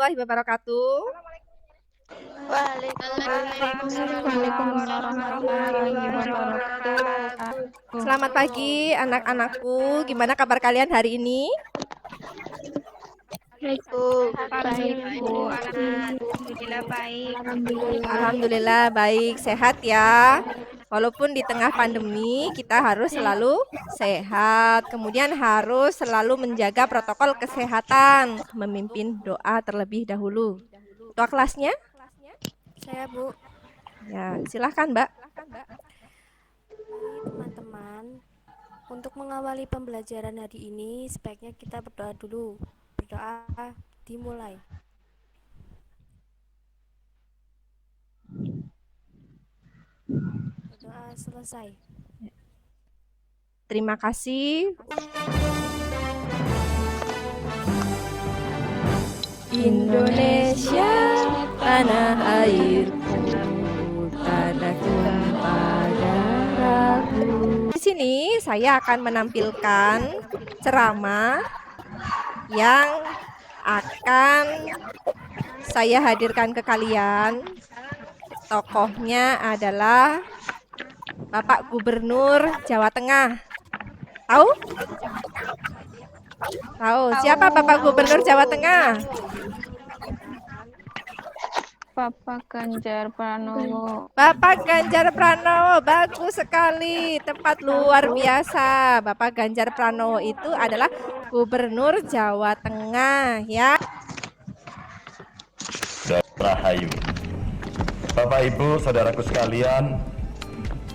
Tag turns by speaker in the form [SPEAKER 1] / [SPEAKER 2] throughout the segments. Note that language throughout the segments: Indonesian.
[SPEAKER 1] warahmatullahi wabarakatuh.
[SPEAKER 2] Waalaikumsalam warahmatullahi wabarakatuh.
[SPEAKER 1] Selamat pagi anak-anakku. Gimana kabar kalian hari ini?
[SPEAKER 2] Baik, Bu. Alhamdulillah baik.
[SPEAKER 1] Alhamdulillah baik, sehat ya. Walaupun di tengah pandemi kita harus selalu sehat. Kemudian harus selalu menjaga protokol kesehatan, memimpin doa terlebih dahulu. Ketua kelasnya?
[SPEAKER 3] Saya, Bu.
[SPEAKER 1] Ya, silahkan Mbak.
[SPEAKER 3] Baik, teman-teman. Untuk mengawali pembelajaran hari ini, sebaiknya kita berdoa dulu. Berdoa dimulai. Berdoa selesai.
[SPEAKER 1] Terima kasih. Indonesia, tanah airku, tanahku padaku. Di sini saya akan menampilkan ceramah yang akan saya hadirkan ke kalian. Tokohnya adalah Bapak Gubernur Jawa Tengah. Tahu? Tahu. Siapa Bapak Gubernur Jawa Tengah?
[SPEAKER 2] Bapak Ganjar Pranowo.
[SPEAKER 1] Bapak Ganjar Pranowo, bagus sekali, tepat luar biasa. Bapak Ganjar Pranowo itu adalah Gubernur Jawa Tengah, ya.
[SPEAKER 4] Rahayu. Bapak Ibu, saudaraku sekalian,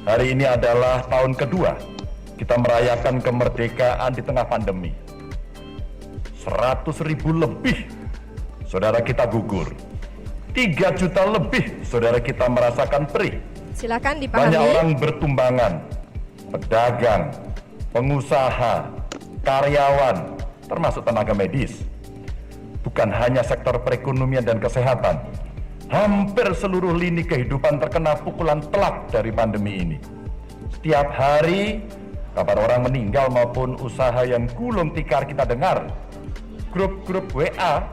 [SPEAKER 4] hari ini adalah tahun kedua kita merayakan kemerdekaan di tengah pandemi. 100.000 lebih saudara kita gugur. 3 juta lebih saudara kita merasakan perih.
[SPEAKER 1] Silakan dipahami.
[SPEAKER 4] Banyak orang bertumbangan, pedagang, pengusaha, karyawan, termasuk tenaga medis. Bukan hanya sektor perekonomian dan kesehatan, hampir seluruh lini kehidupan terkena pukulan telak dari pandemi ini. Setiap hari, kabar orang meninggal maupun usaha yang gulung tikar kita dengar. Grup-grup WA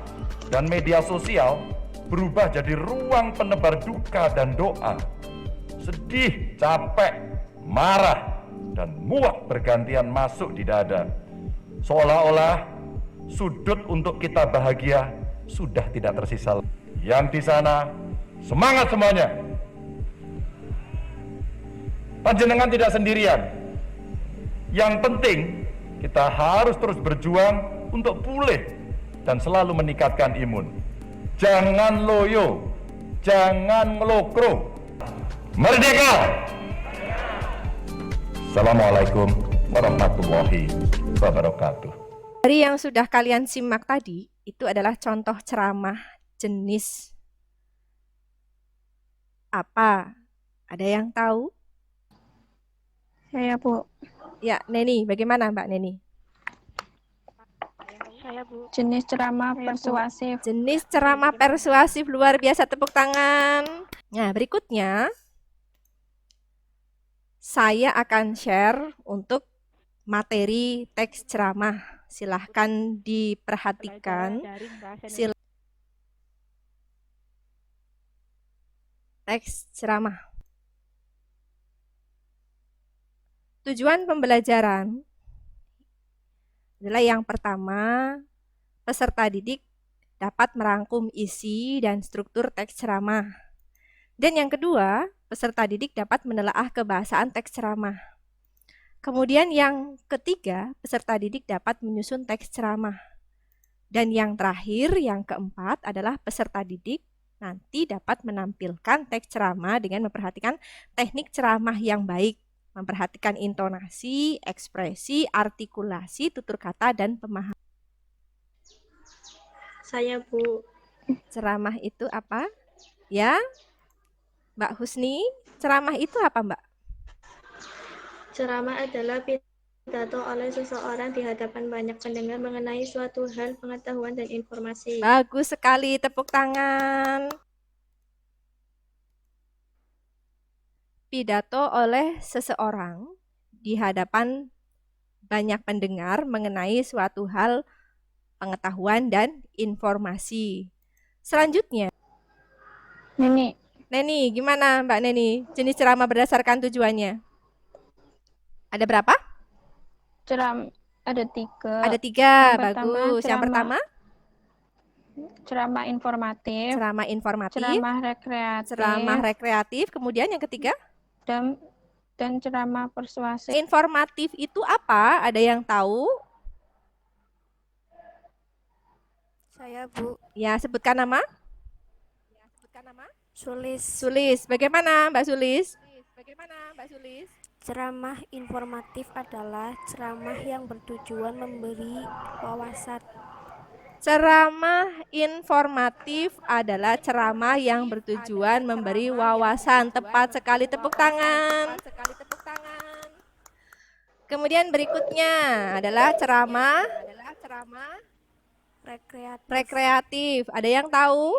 [SPEAKER 4] dan media sosial berubah jadi ruang penebar duka dan doa. Sedih, capek, marah, dan muak bergantian masuk di dada. Seolah-olah sudut untuk kita bahagia sudah tidak tersisa. Yang di sana, semangat semuanya. Panjenengan tidak sendirian. Yang penting, kita harus terus berjuang untuk pulih dan selalu meningkatkan imun. Jangan loyo, jangan melokro. Merdeka! Assalamualaikum warahmatullahi wabarakatuh.
[SPEAKER 1] Dari yang sudah kalian simak tadi, itu adalah contoh ceramah jenis apa? Ada yang tahu?
[SPEAKER 2] Saya, Bu.
[SPEAKER 1] Ya, Neni, bagaimana Mbak Neni?
[SPEAKER 3] Saya, Bu.
[SPEAKER 2] Jenis ceramah persuasif.
[SPEAKER 1] Jenis ceramah persuasif, luar biasa, tepuk tangan. Nah, berikutnya saya akan share untuk materi teks ceramah. Silahkan diperhatikan. Teks ceramah. Tujuan pembelajaran adalah yang pertama, peserta didik dapat merangkum isi dan struktur teks ceramah. Dan yang kedua, peserta didik dapat menelaah kebahasaan teks ceramah. Kemudian yang ketiga, peserta didik dapat menyusun teks ceramah. Dan yang terakhir, yang keempat adalah peserta didik nanti dapat menampilkan teks ceramah dengan memperhatikan teknik ceramah yang baik. Memperhatikan intonasi, ekspresi, artikulasi, tutur kata, dan pemahaman.
[SPEAKER 5] Saya, Bu.
[SPEAKER 1] Ceramah itu apa? Ya, Mbak Husni, ceramah itu apa, Mbak?
[SPEAKER 5] Ceramah adalah pidato oleh seseorang di hadapan banyak pendengar mengenai suatu hal, pengetahuan, dan informasi.
[SPEAKER 1] Bagus sekali, tepuk tangan. Pidato oleh seseorang di hadapan banyak pendengar mengenai suatu hal, pengetahuan, dan informasi. Selanjutnya,
[SPEAKER 2] Neni,
[SPEAKER 1] Neni, gimana Mbak Neni? Jenis ceramah berdasarkan tujuannya. Ada berapa?
[SPEAKER 2] ada 3.
[SPEAKER 1] Ada 3,
[SPEAKER 2] Yang pertama,
[SPEAKER 1] bagus. Yang pertama,
[SPEAKER 2] ceramah informatif,
[SPEAKER 1] ceramah informatif,
[SPEAKER 2] ceramah rekreatif,
[SPEAKER 1] ceramah rekreatif. Kemudian yang ketiga,
[SPEAKER 2] dan ceramah persuasif.
[SPEAKER 1] informatif itu apa? Ada yang tahu?
[SPEAKER 3] Saya, Bu.
[SPEAKER 1] Ya, sebutkan nama.
[SPEAKER 3] Sulis.
[SPEAKER 1] Sulis. Bagaimana Mbak Sulis?
[SPEAKER 3] Ceramah informatif adalah ceramah yang bertujuan memberi wawasan.
[SPEAKER 1] Ceramah informatif adalah ceramah yang bertujuan memberi wawasan. Tepat sekali, tepuk tangan. Kemudian berikutnya adalah ceramah rekreatif. Ada yang tahu?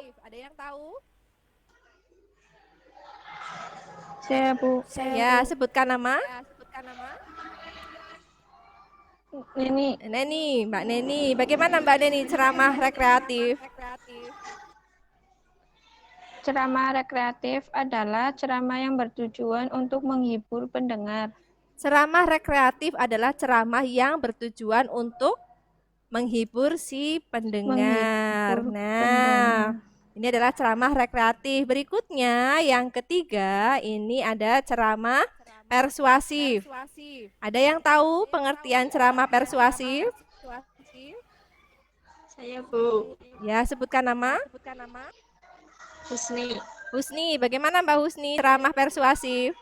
[SPEAKER 2] Saya, Bu.
[SPEAKER 1] Ya, sebutkan nama.
[SPEAKER 2] Neni,
[SPEAKER 1] Neni, Mbak Neni. Bagaimana Mbak Neni ceramah rekreatif?
[SPEAKER 2] ceramah rekreatif adalah ceramah yang bertujuan untuk menghibur pendengar.
[SPEAKER 1] Ceramah rekreatif adalah ceramah yang bertujuan untuk menghibur si pendengar. Nah, ini adalah ceramah rekreatif. Berikutnya, yang ketiga, ini ada ceramah persuasif. Ada yang tahu pengertian ceramah persuasif?
[SPEAKER 5] Saya, Bu.
[SPEAKER 1] Ya, sebutkan nama.
[SPEAKER 5] Husni.
[SPEAKER 1] Husni, bagaimana Mbak Husni ceramah persuasif?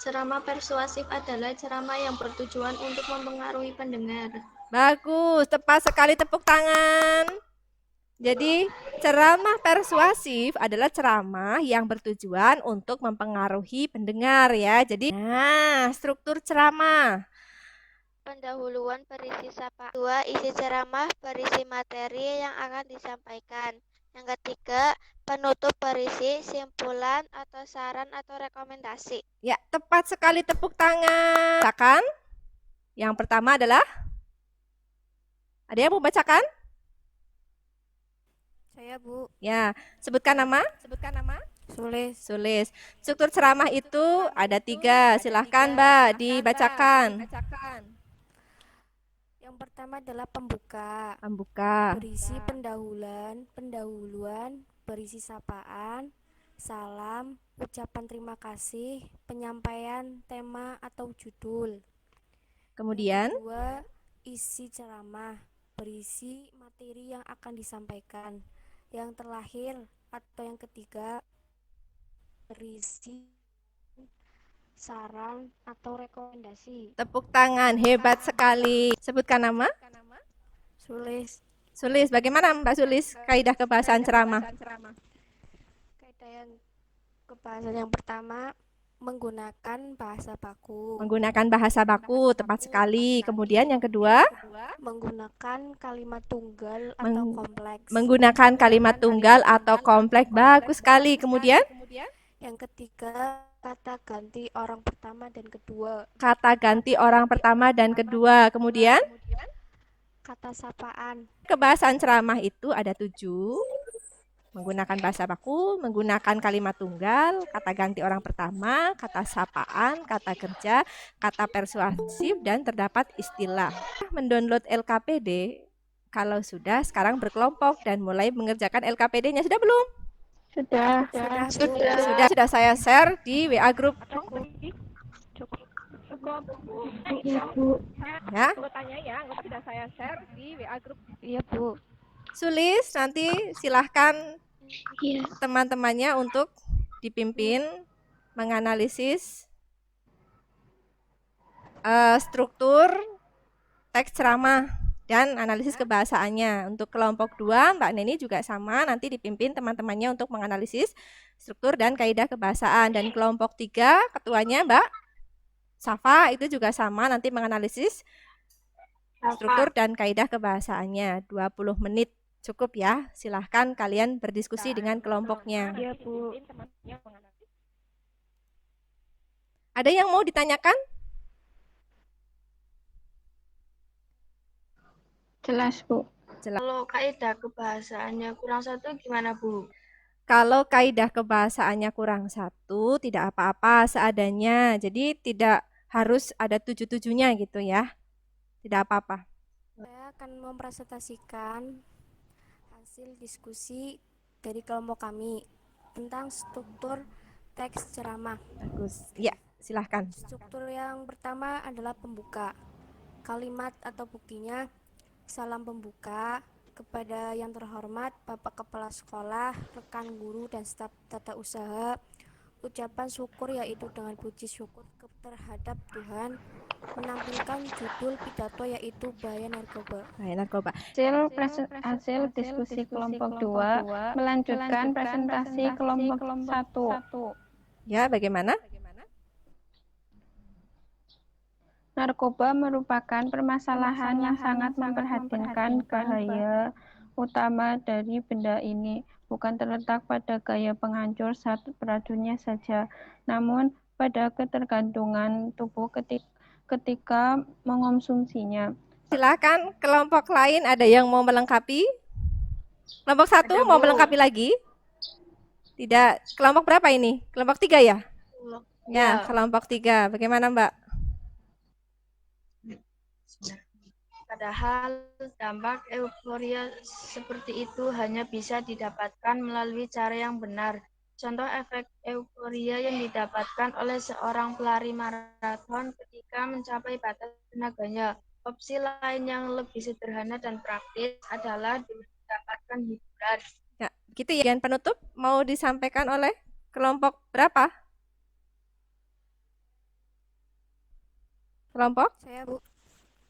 [SPEAKER 5] Ceramah persuasif adalah ceramah yang bertujuan untuk mempengaruhi pendengar.
[SPEAKER 1] Bagus, tepat sekali, tepuk tangan. Jadi, ceramah persuasif adalah ceramah yang bertujuan untuk mempengaruhi pendengar ya. Jadi, struktur ceramah.
[SPEAKER 6] Pendahuluan berisi sapa. 2. Isi ceramah berisi materi yang akan disampaikan. Yang ketiga, penutup berisi simpulan atau saran atau rekomendasi.
[SPEAKER 1] Ya, tepat sekali, tepuk tangan. Bacakan. Yang pertama adalah, ada yang mau bacakan?
[SPEAKER 3] Saya, Bu.
[SPEAKER 1] Ya, sebutkan nama.
[SPEAKER 3] Sulis.
[SPEAKER 1] Sulis. Struktur ceramah itu ada 3. Silahkan Mbak dibacakan.
[SPEAKER 3] Yang pertama adalah pembuka. Berisi pendahuluan, berisi sapaan, salam, ucapan terima kasih, penyampaian tema atau judul.
[SPEAKER 1] Kemudian,
[SPEAKER 3] Yang kedua, isi ceramah, berisi materi yang akan disampaikan. Yang terakhir atau yang ketiga, berisi saran atau rekomendasi.
[SPEAKER 1] tepuk tangan, hebat sekali. Sebutkan nama.
[SPEAKER 3] Sulis.
[SPEAKER 1] Sulis, bagaimana Mbak Sulis kaidah kebahasaan ceramah?
[SPEAKER 3] Kaidah yang kebahasan yang pertama, menggunakan bahasa baku.
[SPEAKER 1] Menggunakan bahasa baku, tepat sekali. Kemudian yang kedua,
[SPEAKER 3] Menggunakan kalimat tunggal atau kompleks.
[SPEAKER 1] menggunakan kalimat tunggal atau kompleks, bagus sekali. Kemudian,
[SPEAKER 3] Yang ketiga, kata ganti orang pertama dan kedua.
[SPEAKER 1] kata ganti orang pertama dan kedua. Kemudian,
[SPEAKER 3] Kata sapaan.
[SPEAKER 1] kebahasaan ceramah itu ada 7. Menggunakan bahasa baku, menggunakan kalimat tunggal, kata ganti orang pertama, kata sapaan, kata kerja, kata persuasif, dan terdapat istilah. Mendownload LKPD, kalau sudah sekarang berkelompok dan mulai mengerjakan LKPD-nya. Sudah belum?
[SPEAKER 2] Sudah.
[SPEAKER 1] Sudah saya share di WA group. Ya. Sudah saya share di WA group.
[SPEAKER 3] Iya, Bu.
[SPEAKER 1] Sulis, nanti silahkan
[SPEAKER 5] Iya.
[SPEAKER 1] teman-temannya untuk dipimpin menganalisis struktur teks ceramah dan analisis kebahasaannya. Untuk kelompok 2, Mbak Neni juga sama, nanti dipimpin teman-temannya untuk menganalisis struktur dan kaidah kebahasaan. Dan kelompok 3, ketuanya Mbak Safa itu juga sama, nanti menganalisis struktur dan kaidah kebahasaannya. 20 menit cukup ya. Silahkan kalian berdiskusi dengan kelompoknya.
[SPEAKER 2] Iya, Bu.
[SPEAKER 1] Ada yang mau ditanyakan?
[SPEAKER 2] Jelas, Bu.
[SPEAKER 5] Kalau kaidah kebahasaannya kurang satu gimana, Bu?
[SPEAKER 1] Kalau kaidah kebahasaannya kurang satu, tidak apa-apa seadanya. Jadi tidak harus ada tujuh-tujuhnya gitu ya. Tidak apa-apa.
[SPEAKER 3] Saya akan mempresentasikan hasil diskusi dari kelompok kami tentang struktur teks ceramah.
[SPEAKER 1] Bagus. Ya, silahkan.
[SPEAKER 3] Struktur yang pertama adalah pembuka. Kalimat atau buktinya, salam pembuka kepada yang terhormat Bapak Kepala Sekolah, rekan guru, dan staf tata usaha. Ucapan syukur yaitu dengan puji syukur terhadap Tuhan. Menampilkan judul pidato yaitu bahaya narkoba.
[SPEAKER 1] Bahaya narkoba.
[SPEAKER 2] Hasil diskusi kelompok 2 melanjutkan presentasi kelompok 1.
[SPEAKER 1] Ya, bagaimana?
[SPEAKER 2] Narkoba merupakan permasalahan yang sangat memprihatinkan. Bahaya utama dari benda ini bukan terletak pada gaya penghancur zat beracunnya saja, namun pada ketergantungan tubuh ketika mengonsumsinya.
[SPEAKER 1] Silakan kelompok lain ada yang mau melengkapi? Kelompok 1 mau melengkapi lagi? Tidak. Kelompok berapa ini? Kelompok 3 ya? Ya, kelompok 3. Bagaimana, Mbak?
[SPEAKER 5] Padahal dampak euforia seperti itu hanya bisa didapatkan melalui cara yang benar. Contoh efek euforia yang didapatkan oleh seorang pelari maraton ketika mencapai batas tenaganya. Opsi lain yang lebih sederhana dan praktis adalah mendapatkan hiburan.
[SPEAKER 1] Ya, gitu ya. Bagian penutup mau disampaikan oleh kelompok berapa? Kelompok?
[SPEAKER 3] Saya, Bu.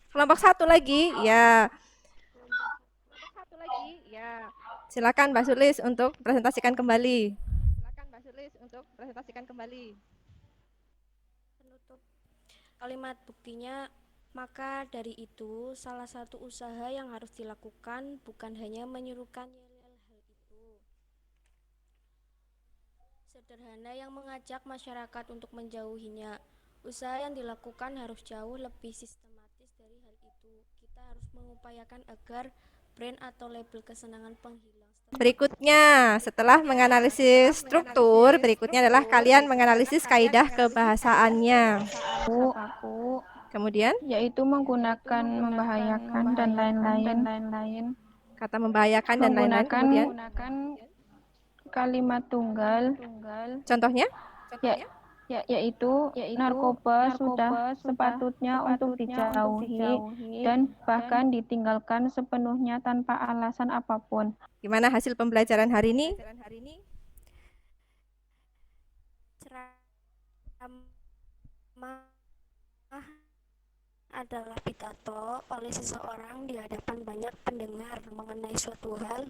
[SPEAKER 1] Kelompok 1 lagi, ya. Kelompok 1 lagi, ya. Silakan Mbak Sulis untuk presentasikan kembali.
[SPEAKER 3] Penutup kalimat buktinya, maka dari itu salah satu usaha yang harus dilakukan bukan hanya menyuruhkan yel-yel hal itu sederhana yang mengajak masyarakat untuk menjauhinya. Usaha yang dilakukan harus jauh lebih sistematis dari hal itu. Kita harus mengupayakan agar brand atau label kesenangan penghilang.
[SPEAKER 1] Berikutnya, setelah menganalisis struktur, berikutnya adalah kalian menganalisis kaidah kebahasaannya. Kemudian,
[SPEAKER 2] Yaitu menggunakan membahayakan dan lain-lain.
[SPEAKER 1] kata membahayakan dan lain-lain. Kemudian,
[SPEAKER 2] Menggunakan kalimat tunggal.
[SPEAKER 1] contohnya?
[SPEAKER 2] Yaitu narkoba sudah sepatutnya untuk dijauhi dan bahkan ditinggalkan sepenuhnya tanpa alasan apapun.
[SPEAKER 1] Gimana hasil pembelajaran hari ini?
[SPEAKER 3] Ceramah adalah pidato oleh seseorang di hadapan banyak pendengar mengenai suatu hal.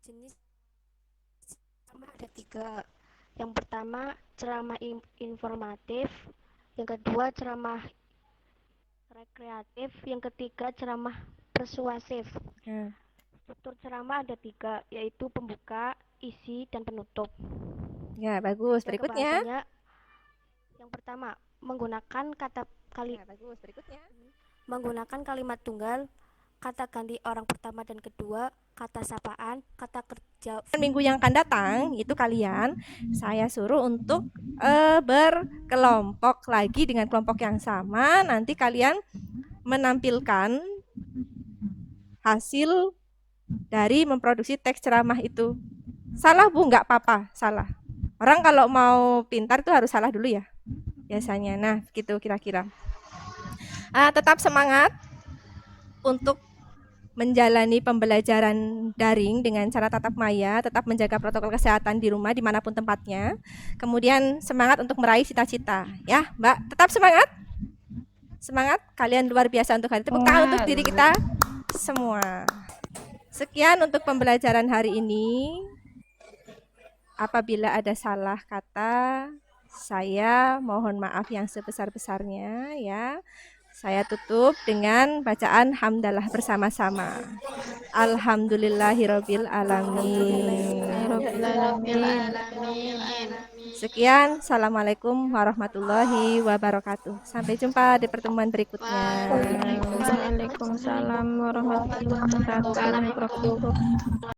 [SPEAKER 3] Jenis ceramah ada 3. Yang pertama ceramah informatif, yang kedua ceramah rekreatif, yang ketiga ceramah persuasif. Struktur ceramah ada 3, yaitu pembuka, isi, dan penutup.
[SPEAKER 1] Ya, bagus. Berikutnya.
[SPEAKER 3] Yang pertama, menggunakan menggunakan kalimat tunggal, kata ganti orang pertama dan kedua, kata sapaan, kata kerja.
[SPEAKER 1] Minggu yang akan datang itu kalian saya suruh untuk berkelompok lagi dengan kelompok yang sama. Nanti kalian menampilkan hasil dari memproduksi teks ceramah itu. Salah, Bu? Nggak apa-apa, salah. Orang kalau mau pintar itu harus salah dulu ya, biasanya. Nah, gitu kira-kira. Tetap semangat untuk menjalani pembelajaran daring dengan cara tatap maya, tetap menjaga protokol kesehatan di rumah dimanapun tempatnya. Kemudian semangat untuk meraih cita-cita, ya, Mbak. Tetap semangat. Semangat, kalian luar biasa untuk hari itu. Tepuk tangan untuk diri kita semua. Sekian untuk pembelajaran hari ini. Apabila ada salah kata, saya mohon maaf yang sebesar-besarnya ya. Saya tutup dengan bacaan hamdalah bersama-sama. Alhamdulillahirabbil alamin. Sekian, Assalamualaikum warahmatullahi wabarakatuh. Sampai jumpa di pertemuan berikutnya.
[SPEAKER 2] Waalaikumsalam warahmatullahi wabarakatuh.